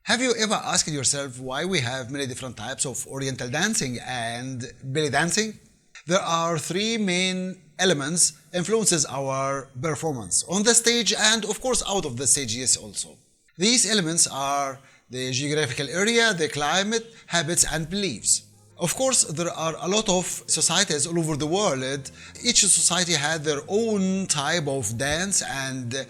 Have you ever asked yourself why we have many different types of Oriental dancing and belly dancing? There are three main elements influences our performance on the stage and of course out of the stage, yes, also. These elements are the geographical area, the climate, habits and beliefs. Of course, there are a lot of societies all over the world. Each society had their own type of dance and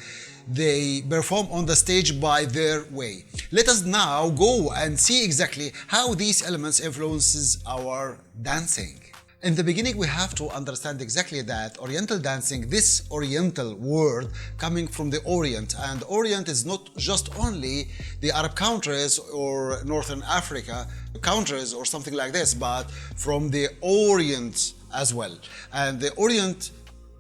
they perform on the stage by their way. Let us now go and see exactly how these elements influences our dancing. In the beginning, we have to understand exactly that Oriental dancing, this Oriental word coming from the Orient, and Orient is not just only the Arab countries or Northern Africa countries or something like this, but from the Orient as well. And the Orient,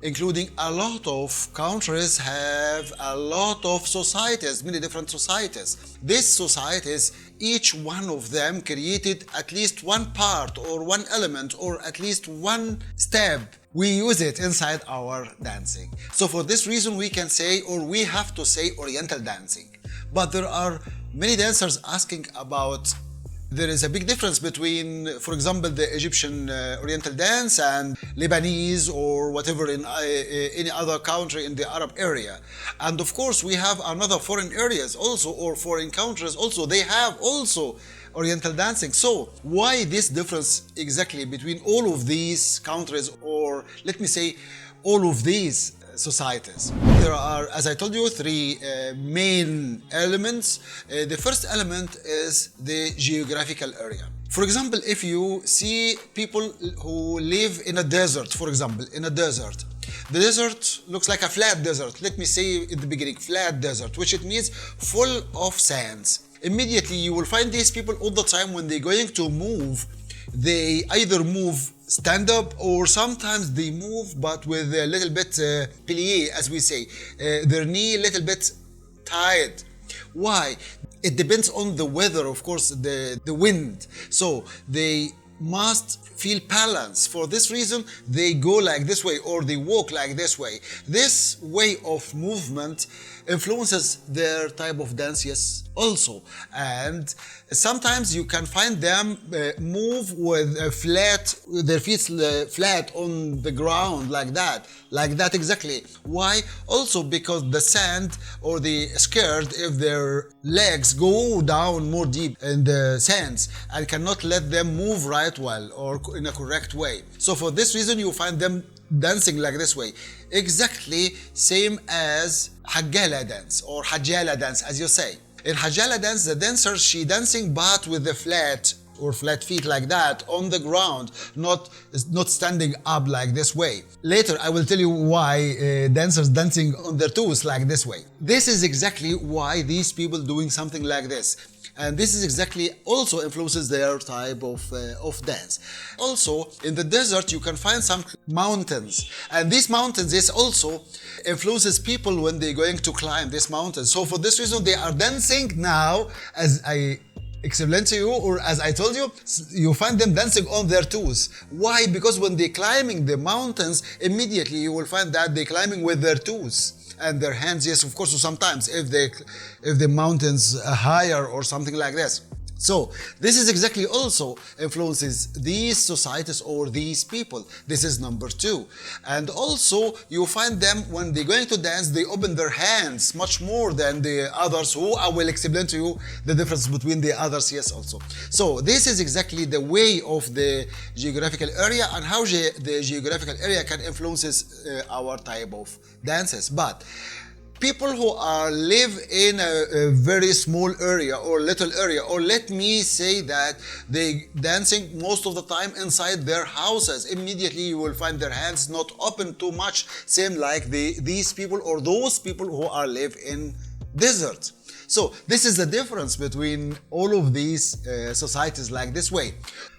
including a lot of countries, have a lot of societies, many different societies. These societies, each one of them created at least one part or one element or at least one step. We use it inside our dancing. So for this reason we can say, or we have to say, Oriental dancing. But there are many dancers asking about. There is a big difference between, for example, the Egyptian Oriental dance and Lebanese or whatever in any other country in the Arab area. And of course, we have another foreign areas also, or foreign countries also. They have also Oriental dancing. So why this difference exactly between all of these countries, or let me say, all of these societies? There are, as I told you, three main elements. The first element is the geographical area. For example, if you see people who live in a desert, for example, in a desert, the desert looks like a flat desert. Let me say in the beginning, flat desert, which it means full of sands. Immediately you will find these people all the time when they're going to move, they either move stand up or sometimes they move but with a little bit plié, as we say, their knee a little bit tied. Why? It depends on the weather, of course, the wind. So they must feel balance. For this reason they go like this way or they walk like this way. This way of movement influences their type of dance, yes, also. And sometimes you can find them move with a flat, their feet flat on the ground like that exactly. Why? Also because the sand, or the scared if their legs go down more deep in the sands and cannot let them move right well or in a correct way. So for this reason you find them dancing like this way, exactly same as Hajjala dance or Hajjala dance, as you say. In Hajjala dance, the dancer, she dancing but with the flat feet like that on the ground, not standing up like this way. Later I will tell you why dancers dancing on their toes like this way. This is exactly why these people doing something like this. And this is exactly also influences their type of dance. Also, in the desert, you can find some mountains. And these mountains, this also influences people when they're going to climb these mountains. So for this reason, they are dancing now, as I explained to you, or as I told you, you find them dancing on their toes. Why? Because when they're climbing the mountains, immediately you will find that they're climbing with their toes. And their hands, yes, of course, so sometimes if the mountains are higher or something like this. So this is exactly also influences these societies or these people. This is number two. And also you find them when they're going to dance, they open their hands much more than the others, who I will explain to you the difference between the others, yes, also. So this is exactly the way of the geographical area and how the geographical area can influences our type of dances. But people who live in a very small area or little area, or let me say that they dancing most of the time inside their houses, immediately you will find their hands not open too much, same like these people or those people who live in deserts. So this is the difference between all of these societies like this way.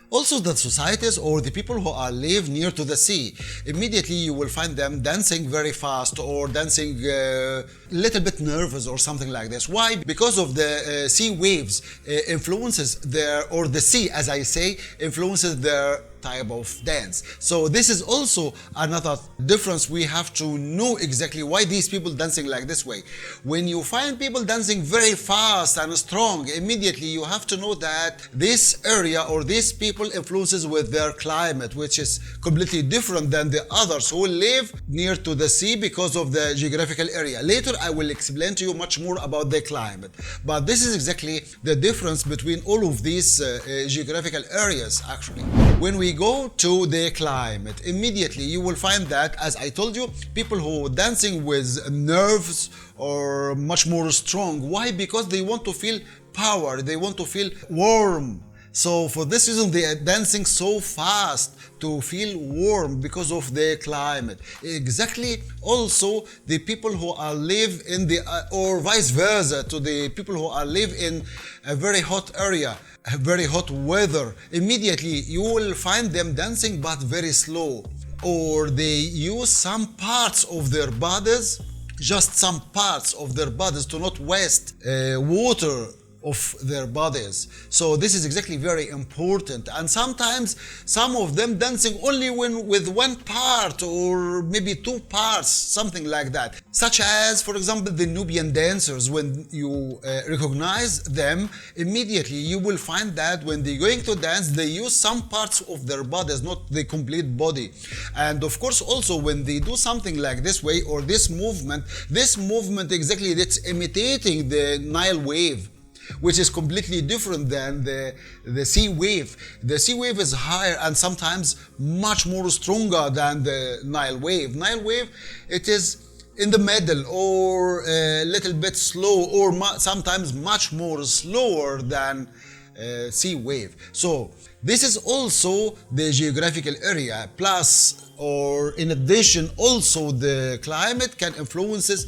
Also, the societies or the people who live near to the sea, immediately you will find them dancing very fast or dancing a little bit nervous or something like this. Why? Because of the sea waves influences their, or the sea, as I say, influences their type of dance. So this is also another difference. We have to know exactly why these people dancing like this way. When you find people dancing very fast and strong, immediately you have to know that this area or these people influences with their climate, which is completely different than the others who live near to the sea because of the geographical area. Later I will explain to you much more about the climate, but this is exactly the difference between all of these geographical areas actually. When we go to the climate, immediately you will find that, as I told you, people who dancing with nerves are much more strong. Why? Because they want to feel power, they want to feel warm. So for this reason they are dancing so fast to feel warm because of the climate. Exactly also the people who are live in the or vice versa to the people who are live in a very hot area, a very hot weather, immediately you will find them dancing but very slow, or they use some parts of their bodies, just some parts of their bodies, to not waste water of their bodies. So this is exactly very important. And sometimes some of them dancing only with one part or maybe two parts, something like that. Such as, for example, the Nubian dancers. When you recognize them, immediately you will find that when they're going to dance, they use some parts of their bodies, not the complete body. And of course also when they do something like this way, or this movement exactly, that's imitating the Nile wave, which is completely different than the sea wave. The sea wave is higher and sometimes much more stronger than the Nile wave. Nile wave, it is in the middle or a little bit slow, or sometimes much more slower than sea wave. So this is also the geographical area, plus or in addition also the climate can influences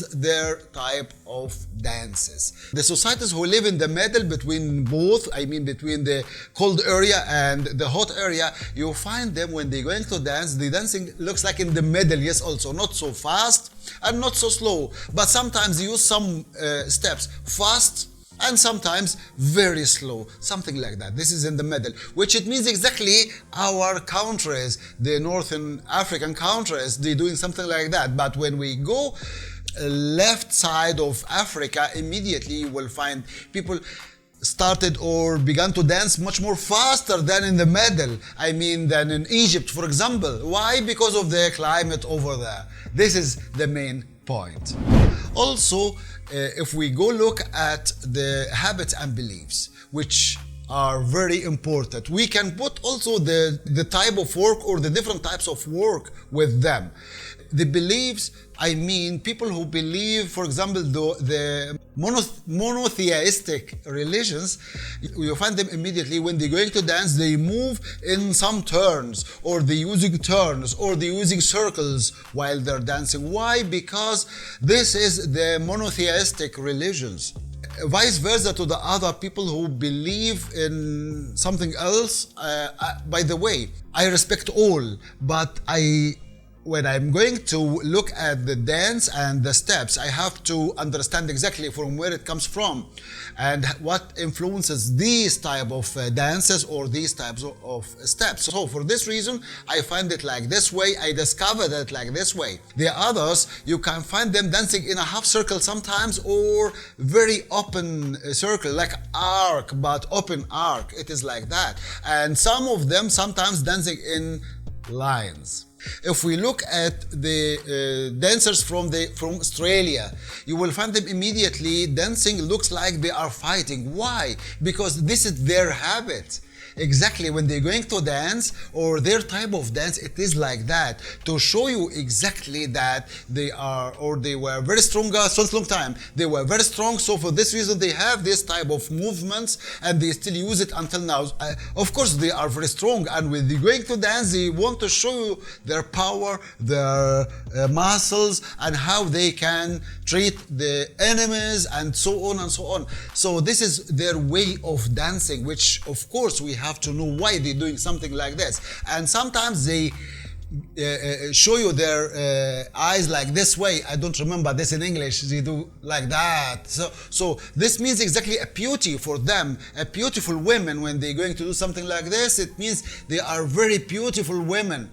their type of dances. The societies who live in the middle between both, I mean between the cold area and the hot area, you find them when they're going to dance, the dancing looks like in the middle, yes, also not so fast and not so slow, but sometimes you use some steps fast and sometimes very slow, something like that. This is in the middle, which it means exactly our countries, the Northern African countries, they're doing something like that. But when we go left side of Africa, immediately you will find people started or began to dance much more faster than in the middle. I mean than in Egypt, for example. Why? Because of the climate over there. This is the main point. Also, if we go look at the habits and beliefs, which are very important, we can put also the type of work or the different types of work with them. The beliefs, I mean people who believe, for example, the monotheistic religions, you find them immediately when they're going to dance, they move in some turns, or they're using turns, or they're using circles while they're dancing. Why? Because this is the monotheistic religions. Vice versa to the other people who believe in something else. By the way, I respect all, but when I'm going to look at the dance and the steps, I have to understand exactly from where it comes from and what influences these type of dances or these types of steps. So for this reason, I find it like this way, I discovered it like this way. The others, you can find them dancing in a half circle sometimes, or very open circle, like arc, but open arc, it is like that. And some of them sometimes dancing in lines. If we look at the dancers from Australia, you will find them immediately dancing looks like they are fighting. Why? Because this is their habit. Exactly, when they're going to dance or their type of dance, it is like that, to show you exactly that they are, or they were very strong since long time. They were very strong, so for this reason they have this type of movements and they still use it until now. Of course they are very strong, and when they're going to dance they want to show you their power, their muscles, and how they can treat the enemies, and so on and so on. So this is their way of dancing, which of course we have to know why they're doing something like this. And sometimes they show you their eyes like this way. I don't remember this in English. They do like that. So this means exactly a beauty for them, a beautiful women. When they're going to do something like this, it means they are very beautiful women.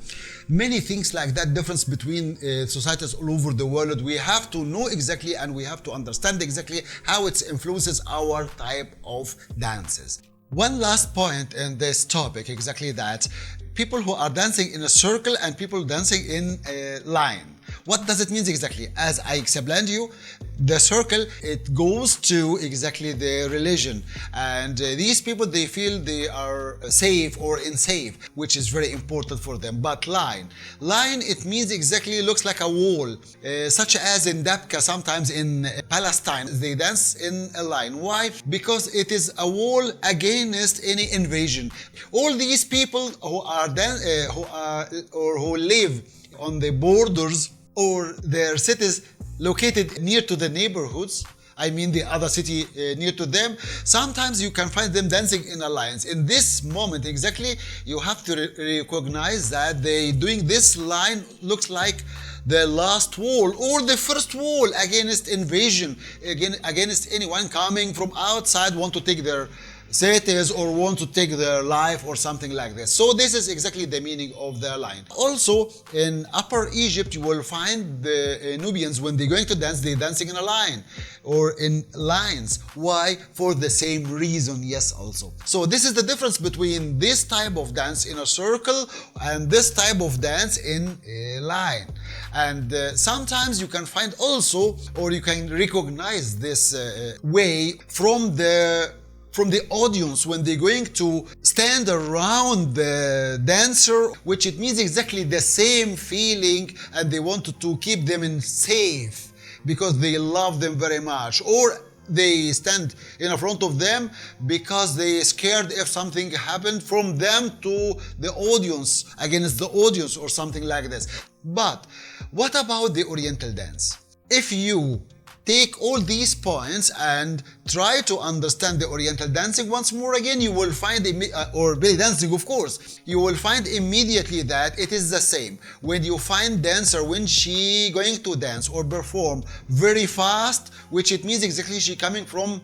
Many things like that, difference between societies all over the world. We have to know exactly, and we have to understand exactly how it influences our type of dances. One last point in this topic, exactly that. People who are dancing in a circle and people dancing in a line. What does it mean exactly? As I explained you, the circle, it goes to exactly the religion, and these people, they feel they are safe or unsafe, which is very important for them. But line, it means exactly looks like a wall, such as in Dabka, sometimes in Palestine, they dance in a line. Why? Because it is a wall against any invasion. All these people who are who live on the borders or their cities located near to the neighborhoods, I mean the other city near to them, sometimes you can find them dancing in alliance. In this moment exactly, you have to recognize that they doing this line looks like the last wall or the first wall against invasion, against anyone coming from outside want to take their cities or want to take their life or something like this. So this is exactly the meaning of the line. Also in Upper Egypt, you will find the Nubians, when they're going to dance, they're dancing in a line or in lines. Why? For the same reason, yes, also. So this is the difference between this type of dance in a circle and this type of dance in a line. And sometimes you can find also, or you can recognize this way from the audience when they're going to stand around the dancer, which it means exactly the same feeling, and they wanted to keep them in safe because they love them very much, or they stand in front of them because they scared if something happened from them to the audience, against the audience or something like this. But what about the Oriental dance? If you take all these points and try to understand the Oriental dancing once more again, you will find, or belly dancing of course, you will find immediately that it is the same. When you find dancer, when she going to dance or perform very fast, which it means exactly she coming from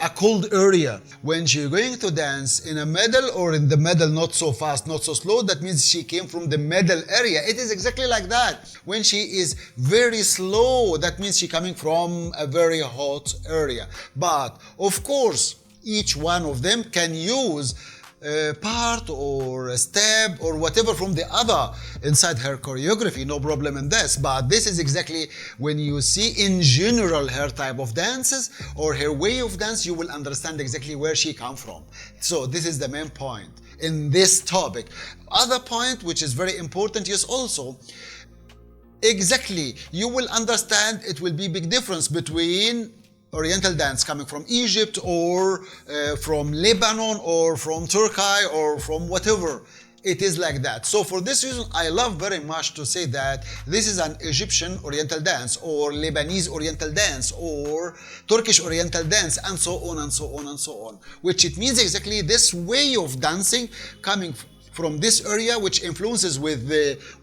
a cold area. When she's going to dance in a middle or in the middle, not so fast, not so slow, that means she came from the middle area. It is exactly like that. When she is very slow, that means she's coming from a very hot area. But of course, each one of them can use a part or a step or whatever from the other inside her choreography, no problem in this. But this is exactly when you see in general her type of dances or her way of dance, you will understand exactly where she come from. So this is the main point in this topic. Other point which is very important is also exactly you will understand it will be big difference between Oriental dance coming from Egypt or from Lebanon or from Turkey or from whatever. It is like that. So for this reason, I love very much to say that this is an Egyptian Oriental dance or Lebanese Oriental dance or Turkish Oriental dance, and so on and so on and so on, which it means exactly this way of dancing coming from this area, which influences with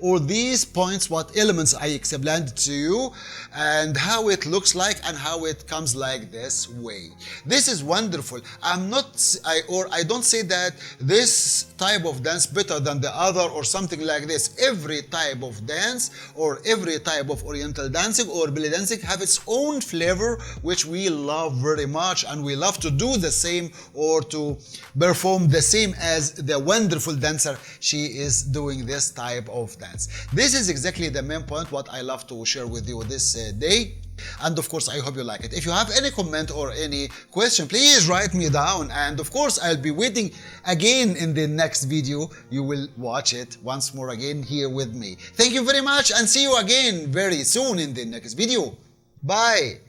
all these points, what elements I explained to you, and how it looks like and how it comes like this way. This is wonderful. I don't say that this type of dance better than the other or something like this. Every type of dance or every type of Oriental dancing or belly dancing have its own flavor, which we love very much, and we love to do the same or to perform the same as the wonderful dancer she is doing this type of dance. This is exactly the main point what I love to share with you this day. And of course, I hope you like it. If you have any comment or any question, please write me down. And of course, I'll be waiting again in the next video. You will watch it once more again here with me. Thank you very much and see you again very soon in the next video. Bye.